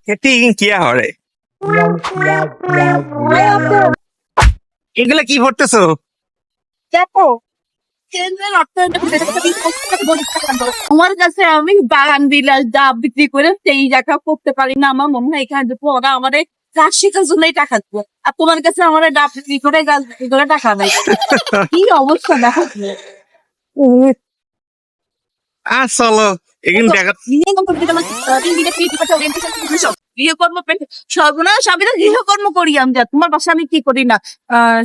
Setting কিয়া হরে এগুলা কি পড়তেছো? দেখো তোমার কাছে আমি বাগান বিলাস ডাব বিক্রি করে সেই জায়গা করতে পারি না। আমার মনে হয় এখানে ওরা আমাদের কাজ শেখার জন্যই টাকা দেবে, আর তোমার কাছে আমার ডাব বিক্রি করে গাছ বিক্রি করে টাকা নেই। কি অবস্থা দেখো। চলো এখানে দেখা। সর্বনাশ, আমি তো গৃহকর্ম করি। আমি তোমার বাসা আমি কি করি না,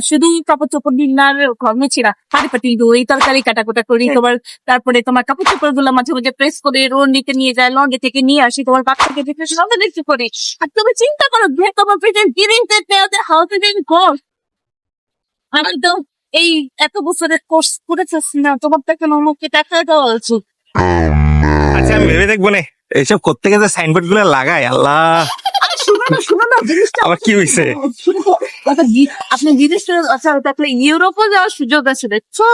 শুধু কাপড় চোপড় দিনার কর্ম ছিলা হাড়ি পাটি দই তরকারি কাটাকুটা করি তোমার। তারপরে তোমার কাপড় চোপড় গুলো মাঝে মাঝে প্রেস করে রোনিতে নিয়ে যায়, লন্ডে থেকে নিয়ে আসি, তোমার বাচ্চাকে দেখে সব দেখতে করি। আর তুমি চিন্তা করো তোমার পেটের গিরিংতে হাউ টু বিন কোর্স। আমি তো এই এত বছরের কোর্স করেছি না, তোমার তো এখন আমাকে টাকা দেওয়া উচিত। আচ্ছা আমি ভেবে দেখবো না এইসব করতে গেছে সাইনবোর্ড গুলো লাগাই। আল্লাহ শোনো না জিনিসটা আবার কি হয়েছে? আপনি জিনিসটা আচ্ছা তাহলে ইউরোপে যাওয়ার সুযোগ আছে দেখছো।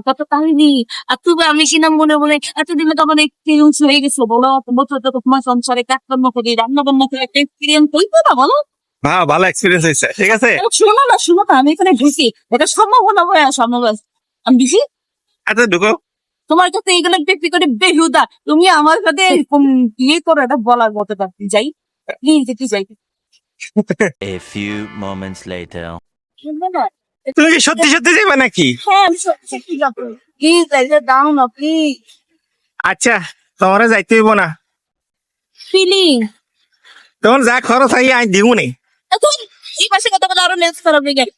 কত কাহিনী। আর তুমি আমি কিনা মনে মনে এতদিনে তোমার এক্সপিরিয়েন্স হয়ে গেছো, বলো বছর তো তোমার সংসারে কাজকর্ম করি রান্না বান্না করে একটা এক্সপিরিয়েন্স হইতো না বলো। হ্যাঁ ভালো এক্সপিরিয়েন্স হয়েছে, ঠিক আছে। শোনো না আমি এখানে ঢুকি, এটা সম্ভাবনা হয়ে সম্ভব আমি দিছি। আচ্ছা ঢুকো। তোমার কাছে এইগুলো বিক্রি করে বেহুদা, তুমি আমার সাথে এরকম বিয়ে করো এটা বলার মতো না। যাই প্লিজ একটু যাই। A few moments later. শুনবে না? তুমি কি সত্যি সত্যি যাবে নাকি? হ্যাঁ আমি সত্যি যাবো, প্লিজ এটা দাও না প্লিজ। আচ্ছা তোমারে যাইতে হইব না, ফিলিং তোমার যা খরচ হয় আমি দিব নি। এখন এই পাশে কথা বলে আরো নেক্সট খারাপ হয়ে গেল।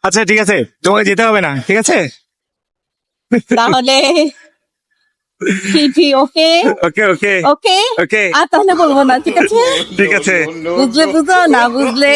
আচ্ছা ঠিক আছে, তোমাকে যেতে হবে না, ঠিক আছে। তাহলে ওকে ওকে ওকে ওকে ওকে আর তাহলে বলবো না, ঠিক আছে। ঠিক আছে। বুঝলে বুঝো না বুঝলে